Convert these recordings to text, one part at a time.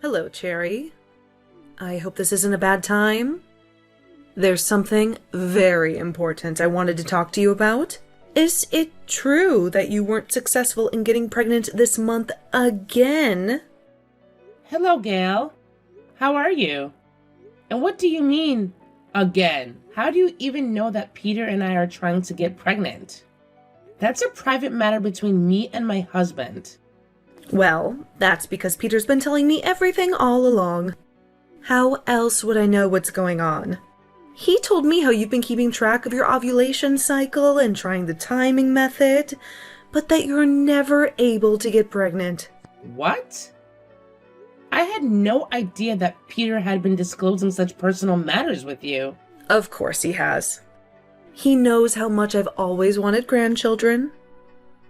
Hello, Cherry. I hope this isn't a bad time. There's something very important I wanted to talk to you about. Is it true that you weren't successful in getting pregnant this month again? Hello, Gail. How are you? And what do you mean, again? How do you even know that Peter and I are trying to get pregnant? That's a private matter between me and my husband. Well, that's because Peter's been telling me everything all along. How else would I know what's going on? He told me how you've been keeping track of your ovulation cycle and trying the timing method, but that you're never able to get pregnant. What? I had no idea that Peter had been disclosing such personal matters with you. Of course he has. He knows how much I've always wanted grandchildren,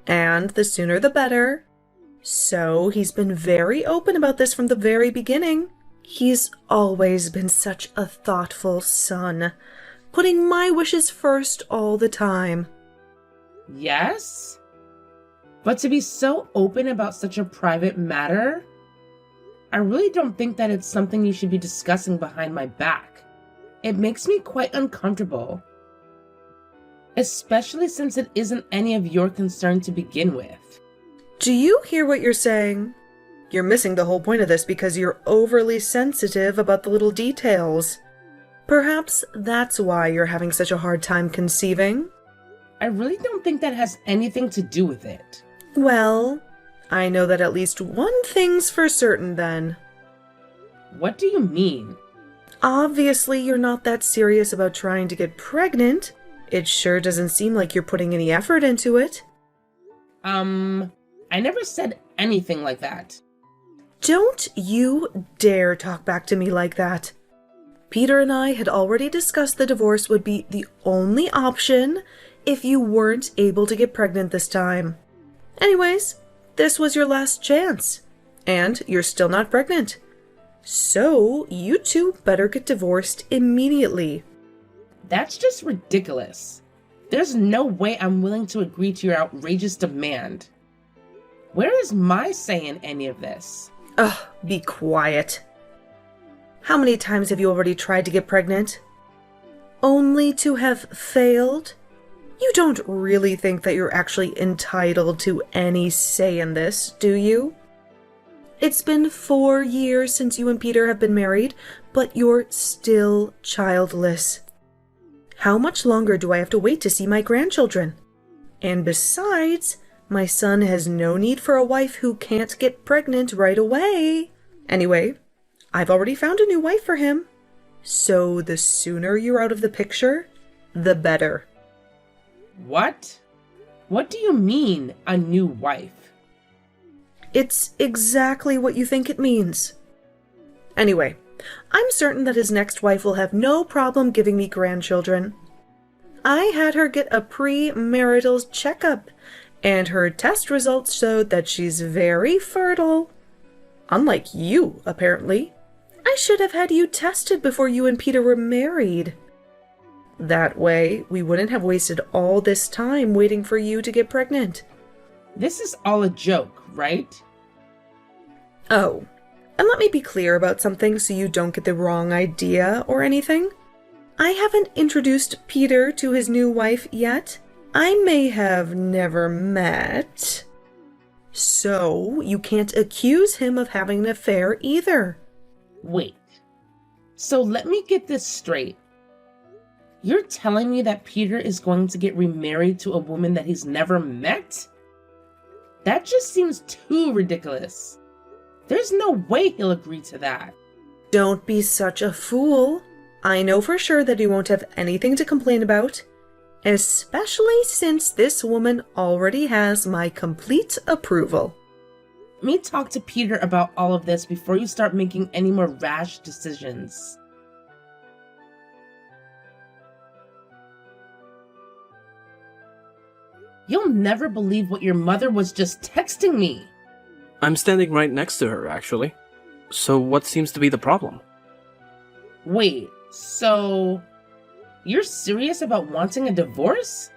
and the sooner the better. So he's been very open about this from the very beginning. He's always been such a thoughtful son, putting my wishes first all the time. Yes? But to be so open about such a private matter, I really don't think that it's something you should be discussing behind my back. It makes me quite uncomfortable. Especially since it isn't any of your concern to begin with. Do you hear what you're saying? You're missing the whole point of this because you're overly sensitive about the little details. Perhaps that's why you're having such a hard time conceiving. I really don't think that has anything to do with it. Well, I know that at least one thing's for certain then. What do you mean? Obviously, you're not that serious about trying to get pregnant. It sure doesn't seem like you're putting any effort into it. I never said anything like that. Don't you dare talk back to me like that. Peter and I had already discussed the divorce would be the only option if you weren't able to get pregnant this time. Anyways, this was your last chance, and you're still not pregnant. So, you two better get divorced immediately. That's just ridiculous. There's no way I'm willing to agree to your outrageous demand. Where is my say in any of this? Ugh, be quiet. How many times have you already tried to get pregnant? Only to have failed? You don't really think that you're actually entitled to any say in this, do you? It's been 4 years since you and Peter have been married, but you're still childless. How much longer do I have to wait to see my grandchildren? And besides, my son has no need for a wife who can't get pregnant right away. Anyway, I've already found a new wife for him. So the sooner you're out of the picture, the better. What? What do you mean, a new wife? It's exactly what you think it means. Anyway, I'm certain that his next wife will have no problem giving me grandchildren. I had her get a pre-marital checkup, and her test results showed that she's very fertile. Unlike you, apparently. I should have had you tested before you and Peter were married. That way, we wouldn't have wasted all this time waiting for you to get pregnant. This is all a joke, right? Oh, and let me be clear about something so you don't get the wrong idea or anything. I haven't introduced Peter to his new wife yet. I may have never met. So, you can't accuse him of having an affair either. Wait. So let me get this straight. You're telling me that Peter is going to get remarried to a woman that he's never met? That just seems too ridiculous. There's no way he'll agree to that. Don't be such a fool. I know for sure that he won't have anything to complain about. Especially since this woman already has my complete approval. Let me talk to Peter about all of this before you start making any more rash decisions. You'll never believe what your mother was just texting me. I'm standing right next to her, actually. So what seems to be the problem? Wait, so you're serious about wanting a divorce?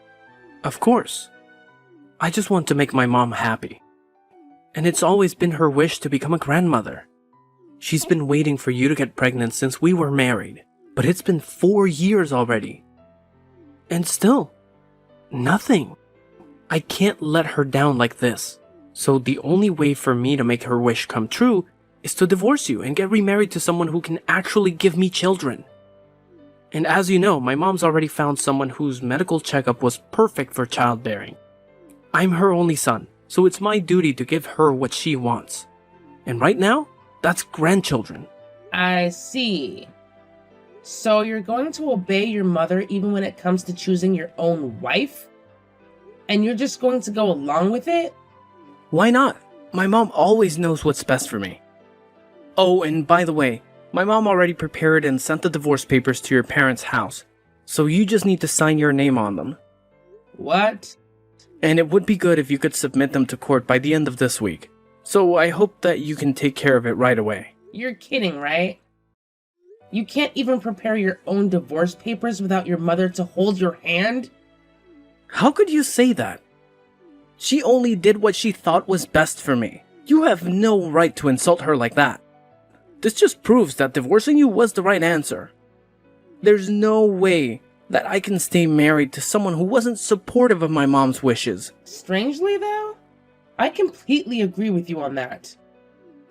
Of course. I just want to make my mom happy. And it's always been her wish to become a grandmother. She's been waiting for you to get pregnant since we were married, but it's been 4 years already. And still, nothing. I can't let her down like this. So the only way for me to make her wish come true is to divorce you and get remarried to someone who can actually give me children. And as you know, my mom's already found someone whose medical checkup was perfect for childbearing. I'm her only son, so it's my duty to give her what she wants. And right now, that's grandchildren. I see. So you're going to obey your mother even when it comes to choosing your own wife? And you're just going to go along with it? Why not? My mom always knows what's best for me. Oh, and by the way, my mom already prepared and sent the divorce papers to your parents' house, so you just need to sign your name on them. What? And it would be good if you could submit them to court by the end of this week. So I hope that you can take care of it right away. You're kidding, right? You can't even prepare your own divorce papers without your mother to hold your hand? How could you say that? She only did what she thought was best for me. You have no right to insult her like that. This just proves that divorcing you was the right answer. There's no way that I can stay married to someone who wasn't supportive of my mom's wishes. Strangely, though, I completely agree with you on that.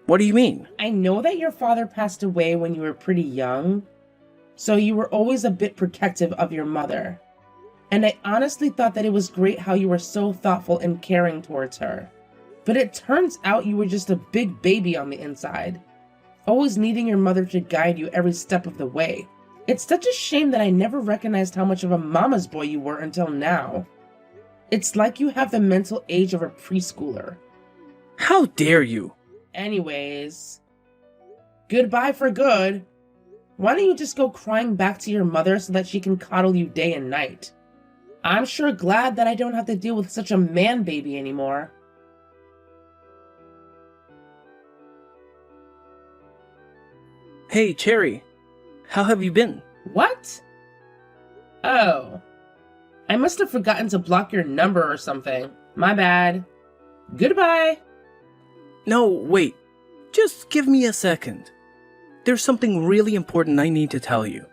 What do you mean? I know that your father passed away when you were pretty young, so you were always a bit protective of your mother. And I honestly thought that it was great how you were so thoughtful and caring towards her. But it turns out you were just a big baby on the inside, always needing your mother to guide you every step of the way. It's such a shame that I never recognized how much of a mama's boy you were until now. It's like you have the mental age of a preschooler. How dare you? Anyways, goodbye for good. Why don't you just go crying back to your mother so that she can coddle you day and night? I'm sure glad that I don't have to deal with such a man baby anymore. Hey, Cherry. How have you been? What? Oh. I must have forgotten to block your number or something. My bad. Goodbye. No, wait. Just give me a second. There's something really important I need to tell you.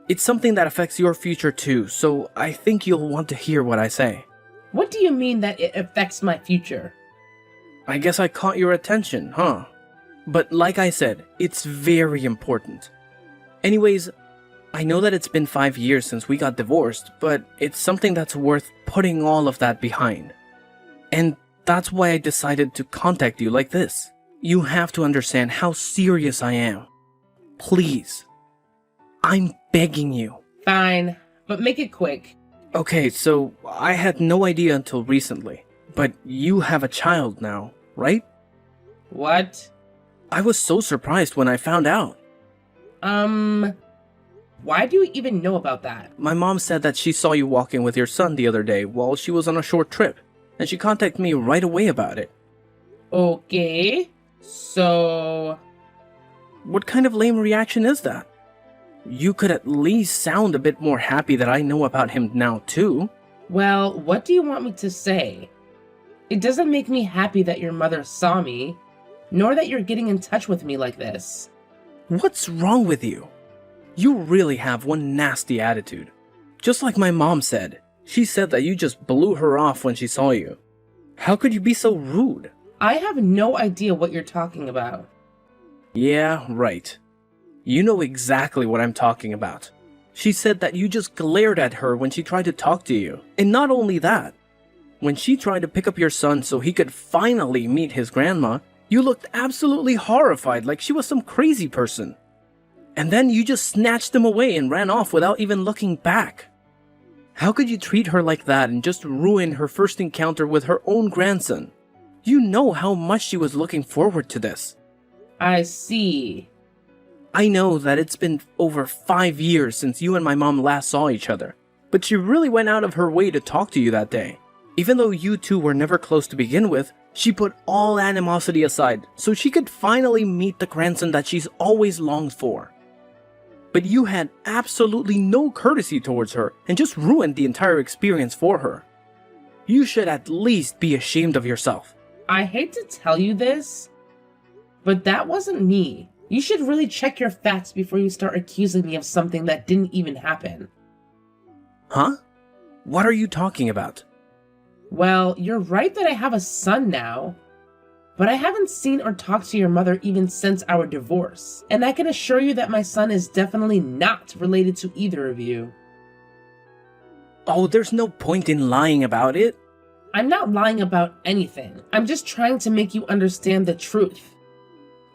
It's something that affects your future too, so I think you'll want to hear what I say. What do you mean that it affects my future? I guess I caught your attention, huh? But like I said, it's very important. Anyways, I know that it's been 5 years since we got divorced, but it's something that's worth putting all of that behind. And that's why I decided to contact you like this. You have to understand how serious I am. Please. I'm begging you. Fine, but make it quick. Okay, so I had no idea until recently, but you have a child now, right? What? I was so surprised when I found out. Why do you even know about that? My mom said that she saw you walking with your son the other day while she was on a short trip, and she contacted me right away about it. Okay, so... What kind of lame reaction is that? You could at least sound a bit more happy that I know about him now too. Well, what do you want me to say? It doesn't make me happy that your mother saw me, nor that you're getting in touch with me like this. What's wrong with you? You really have one nasty attitude. Just like my mom said. She said that you just blew her off when she saw you. How could you be so rude? I have no idea what you're talking about. Yeah, right. You know exactly what I'm talking about. She said that you just glared at her when she tried to talk to you. And not only that, when she tried to pick up your son so he could finally meet his grandma, you looked absolutely horrified like she was some crazy person. And then you just snatched him away and ran off without even looking back. How could you treat her like that and just ruin her first encounter with her own grandson? You know how much she was looking forward to this. I see. I know that it's been over 5 years since you and my mom last saw each other, but she really went out of her way to talk to you that day. Even though you two were never close to begin with, she put all animosity aside so she could finally meet the grandson that she's always longed for. But you had absolutely no courtesy towards her and just ruined the entire experience for her. You should at least be ashamed of yourself. I hate to tell you this, but that wasn't me. You should really check your facts before you start accusing me of something that didn't even happen. Huh? What are you talking about? Well, you're right that I have a son now, but I haven't seen or talked to your mother even since our divorce, and I can assure you that my son is definitely not related to either of you. Oh, there's no point in lying about it. I'm not lying about anything. I'm just trying to make you understand the truth.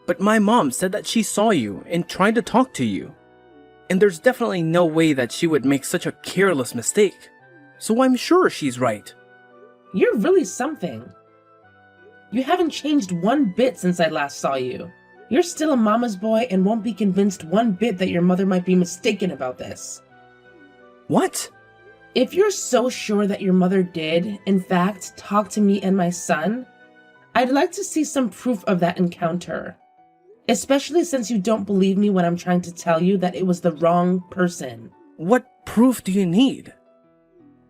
But my mom said that she saw you and tried to talk to you. And there's definitely no way that she would make such a careless mistake. So I'm sure she's right. You're really something. You haven't changed one bit since I last saw you. You're still a mama's boy and won't be convinced one bit that your mother might be mistaken about this. What? If you're so sure that your mother did, in fact, talk to me and my son, I'd like to see some proof of that encounter. Especially since you don't believe me when I'm trying to tell you that it was the wrong person. What proof do you need?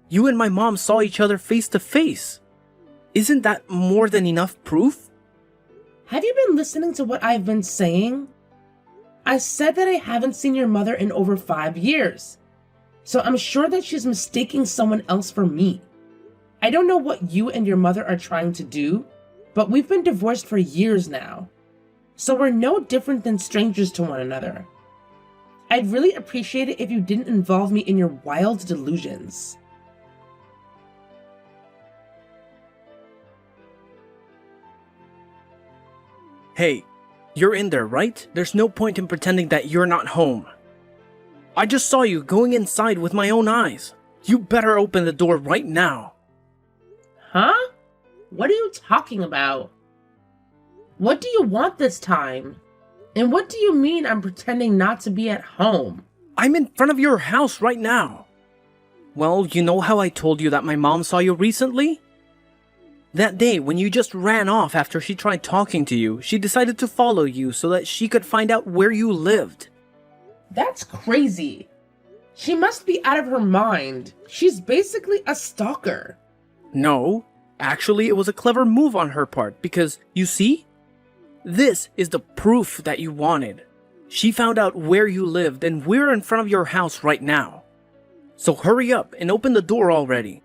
You and my mom saw each other face to face. Isn't that more than enough proof? Have you been listening to what I've been saying? I said that I haven't seen your mother in over 5 years. So I'm sure that she's mistaking someone else for me. I don't know what you and your mother are trying to do, but we've been divorced for years now. So we're no different than strangers to one another. I'd really appreciate it if you didn't involve me in your wild delusions. Hey, you're in there, right? There's no point in pretending that you're not home. I just saw you going inside with my own eyes. You better open the door right now. Huh? What are you talking about? What do you want this time? And what do you mean I'm pretending not to be at home? I'm in front of your house right now. Well, you know how I told you that my mom saw you recently? That day when you just ran off after she tried talking to you, she decided to follow you so that she could find out where you lived. That's crazy. She must be out of her mind. She's basically a stalker. No, actually it was a clever move on her part because, you see? This is the proof that you wanted. She found out where you lived and we're in front of your house right now. So hurry up and open the door already.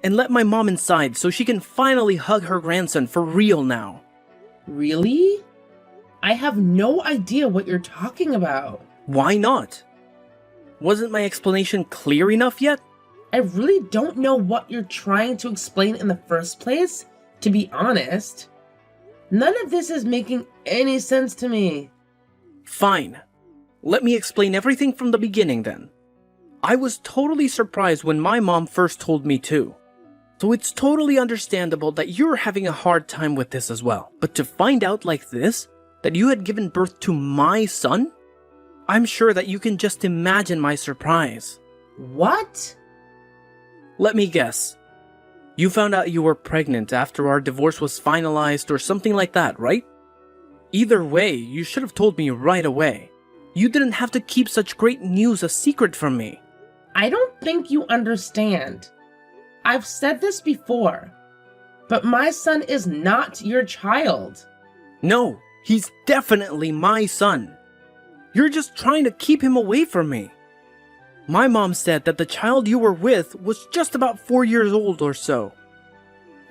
And let my mom inside so she can finally hug her grandson for real now. Really? I have no idea what you're talking about. Why not? Wasn't my explanation clear enough yet? I really don't know what you're trying to explain in the first place, to be honest. None of this is making any sense to me. Fine. Let me explain everything from the beginning then. I was totally surprised when my mom first told me too. So it's totally understandable that you're having a hard time with this as well. But to find out like this, that you had given birth to my son? I'm sure that you can just imagine my surprise. What? Let me guess. You found out you were pregnant after our divorce was finalized or something like that, right? Either way, you should have told me right away. You didn't have to keep such great news a secret from me. I don't think you understand. I've said this before, but my son is not your child. No, he's definitely my son. You're just trying to keep him away from me. My mom said that the child you were with was just about 4 years old or so.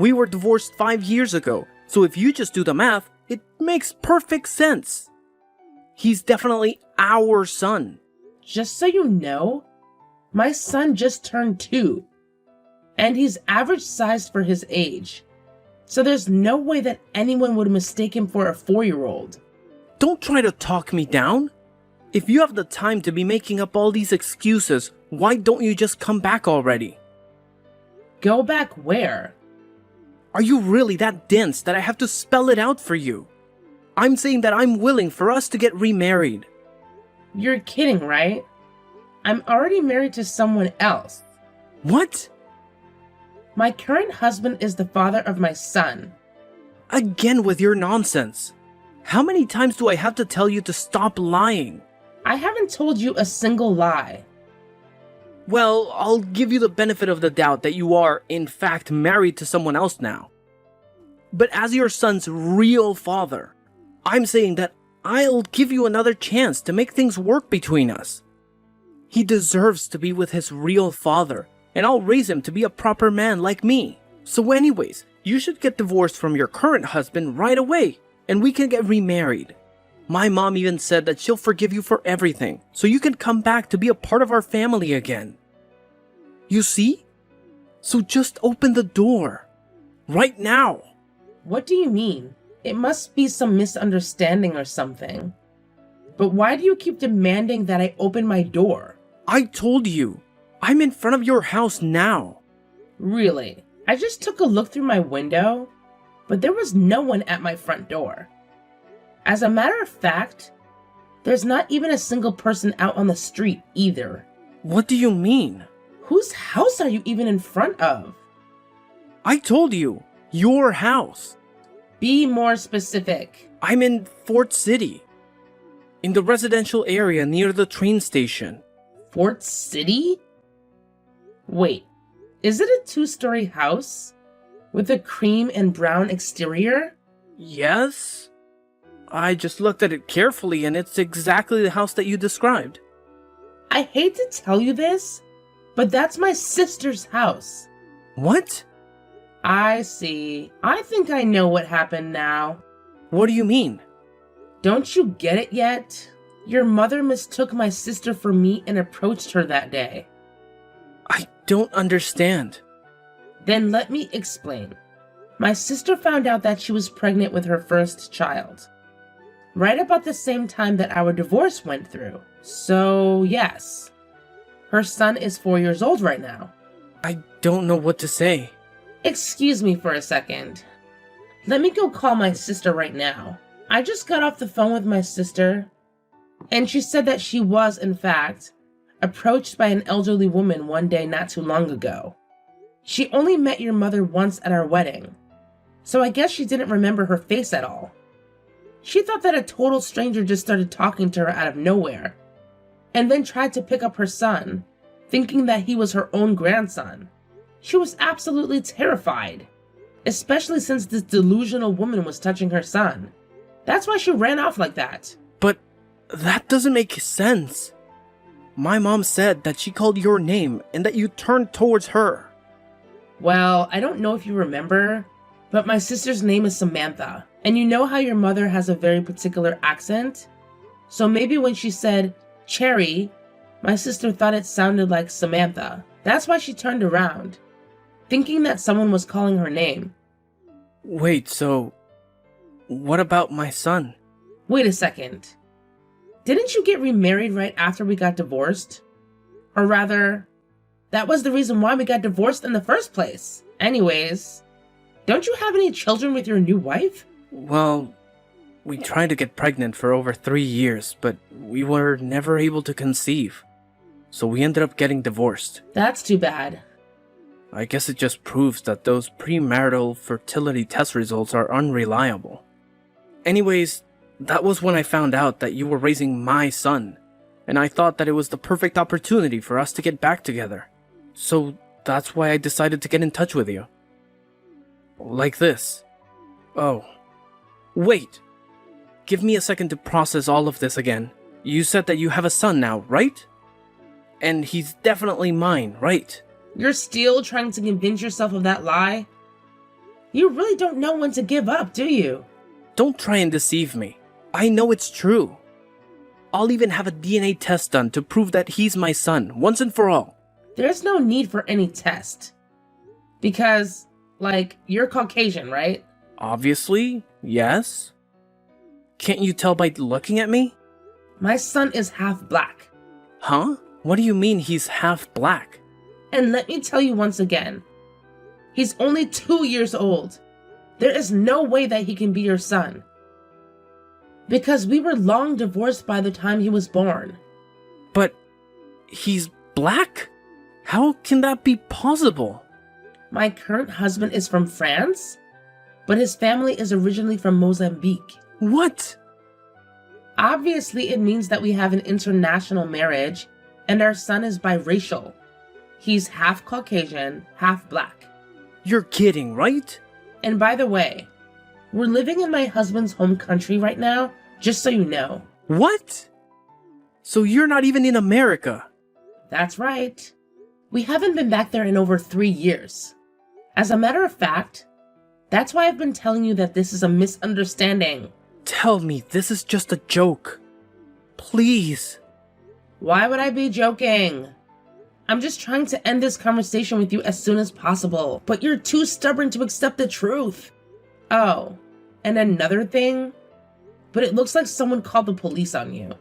We were divorced 5 years ago, so if you just do the math, it makes perfect sense. He's definitely our son. Just so you know, my son just turned 2, and he's average sized for his age. So there's no way that anyone would mistake him for a 4-year-old. Don't try to talk me down. If you have the time to be making up all these excuses, why don't you just come back already? Go back where? Are you really that dense that I have to spell it out for you? I'm saying that I'm willing for us to get remarried. You're kidding, right? I'm already married to someone else. What? My current husband is the father of my son. Again with your nonsense. How many times do I have to tell you to stop lying? I haven't told you a single lie. Well, I'll give you the benefit of the doubt that you are, in fact, married to someone else now. But as your son's real father, I'm saying that I'll give you another chance to make things work between us. He deserves to be with his real father, and I'll raise him to be a proper man like me. So anyways, you should get divorced from your current husband right away, and we can get remarried. My mom even said that she'll forgive you for everything, so you can come back to be a part of our family again. You see? So just open the door. Right now. What do you mean? It must be some misunderstanding or something. But why do you keep demanding that I open my door? I told you. I'm in front of your house now. Really? I just took a look through my window, but there was no one at my front door. As a matter of fact, there's not even a single person out on the street either. What do you mean? Whose house are you even in front of? I told you. Your house. Be more specific. I'm in Fort City. In the residential area near the train station. Fort City? Wait, is it a 2-story house? With a cream and brown exterior? Yes? I just looked at it carefully and it's exactly the house that you described. I hate to tell you this, but that's my sister's house. What? I see. I think I know what happened now. What do you mean? Don't you get it yet? Your mother mistook my sister for me and approached her that day. I don't understand. Then let me explain. My sister found out that she was pregnant with her first child, right about the same time that our divorce went through. So, yes, her son is 4 years old right now. I don't know what to say. Excuse me for a second. Let me go call my sister right now. I just got off the phone with my sister, and she said that she was, in fact, approached by an elderly woman one day not too long ago. She only met your mother once at our wedding, so I guess she didn't remember her face at all. She thought that a total stranger just started talking to her out of nowhere, and then tried to pick up her son, thinking that he was her own grandson. She was absolutely terrified, especially since this delusional woman was touching her son. That's why she ran off like that. But that doesn't make sense. My mom said that she called your name and that you turned towards her. Well, I don't know if you remember, but my sister's name is Samantha. And you know how your mother has a very particular accent? So maybe when she said Cherry, my sister thought it sounded like Samantha. That's why she turned around, thinking that someone was calling her name. Wait, so what about my son? Wait a second. Didn't you get remarried right after we got divorced? Or rather, that was the reason why we got divorced in the first place. Anyways, don't you have any children with your new wife? Well, we tried to get pregnant for over 3 years, but we were never able to conceive. So we ended up getting divorced. That's too bad. I guess it just proves that those premarital fertility test results are unreliable. Anyways, that was when I found out that you were raising my son, and I thought that it was the perfect opportunity for us to get back together. So that's why I decided to get in touch with you. Like this. Oh. Wait. Give me a second to process all of this again. You said that you have a son now, right? And he's definitely mine, right? You're still trying to convince yourself of that lie? You really don't know when to give up, do you? Don't try and deceive me. I know it's true. I'll even have a DNA test done to prove that he's my son, once and for all. There's no need for any test. Because, you're Caucasian, right? Obviously, yes. Can't you tell by looking at me? My son is half black. Huh? What do you mean he's half black? And let me tell you once again, he's only 2 years old. There is no way that he can be your son. Because we were long divorced by the time he was born. But he's black? How can that be possible? My current husband is from France, but his family is originally from Mozambique. What? Obviously, it means that we have an international marriage, and our son is biracial. He's half Caucasian, half black. You're kidding, right? And by the way, we're living in my husband's home country right now, Just so you know. What? So you're not even in America? That's right. We haven't been back there in over 3 years. As a matter of fact, that's why I've been telling you that this is a misunderstanding. Tell me this is just a joke. Please. Why would I be joking? I'm just trying to end this conversation with you as soon as possible, but you're too stubborn to accept the truth. Oh, and another thing, but it looks like someone called the police on you.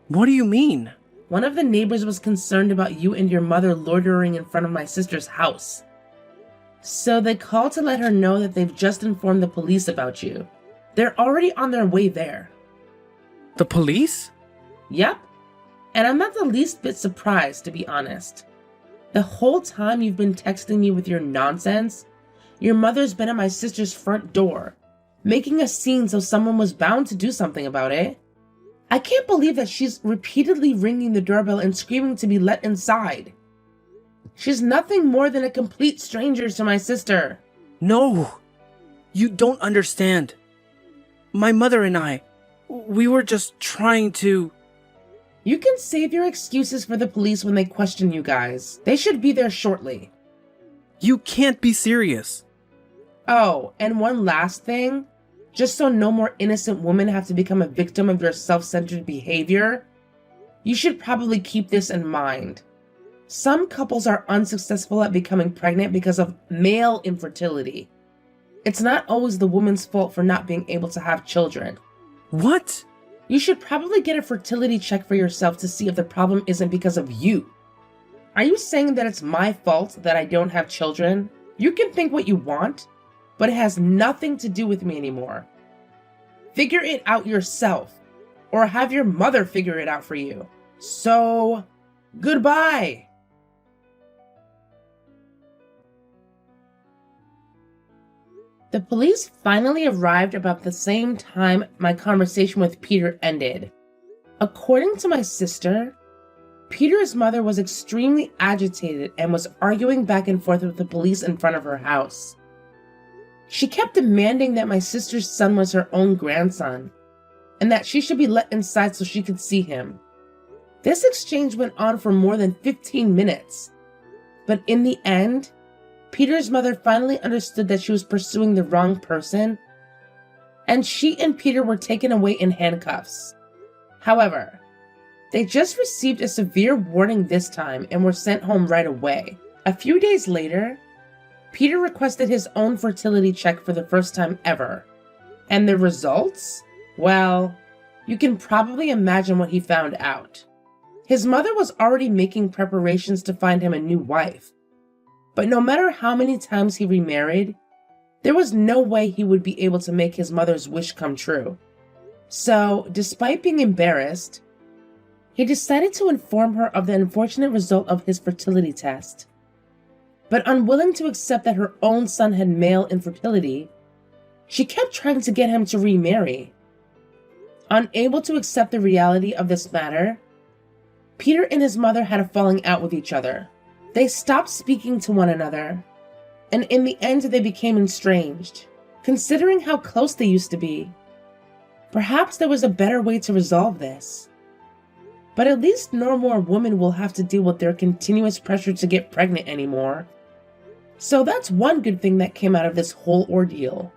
What do you mean? One of the neighbors was concerned about you and your mother loitering in front of my sister's house. So they called to let her know that they've just informed the police about you. They're already on their way there. The police? Yep. And I'm not the least bit surprised, to be honest. The whole time you've been texting me with your nonsense, your mother's been at my sister's front door, making a scene so someone was bound to do something about it. I can't believe that she's repeatedly ringing the doorbell and screaming to be let inside. She's nothing more than a complete stranger to my sister. No, you don't understand. My mother and I, we were just trying to... You can save your excuses for the police when they question you guys. They should be there shortly. You can't be serious. Oh, and one last thing. Just so no more innocent women have to become a victim of your self-centered behavior, you should probably keep this in mind. Some couples are unsuccessful at becoming pregnant because of male infertility. It's not always the woman's fault for not being able to have children. What? You should probably get a fertility check for yourself to see if the problem isn't because of you. Are you saying that it's my fault that I don't have children? You can think what you want, but it has nothing to do with me anymore. Figure it out yourself, or have your mother figure it out for you. So, goodbye! The police finally arrived about the same time my conversation with Peter ended. According to my sister, Peter's mother was extremely agitated and was arguing back and forth with the police in front of her house. She kept demanding that my sister's son was her own grandson, and that she should be let inside so she could see him. This exchange went on for more than 15 minutes, but in the end, Peter's mother finally understood that she was pursuing the wrong person, and she and Peter were taken away in handcuffs. However, they just received a severe warning this time and were sent home right away. A few days later, Peter requested his own fertility check for the first time ever. And the results? Well, you can probably imagine what he found out. His mother was already making preparations to find him a new wife. But no matter how many times he remarried, there was no way he would be able to make his mother's wish come true. So, despite being embarrassed, he decided to inform her of the unfortunate result of his fertility test. But unwilling to accept that her own son had male infertility, she kept trying to get him to remarry. Unable to accept the reality of this matter, Peter and his mother had a falling out with each other. They stopped speaking to one another, and in the end they became estranged, considering how close they used to be. Perhaps there was a better way to resolve this. But at least no more women will have to deal with their continuous pressure to get pregnant anymore. So that's one good thing that came out of this whole ordeal.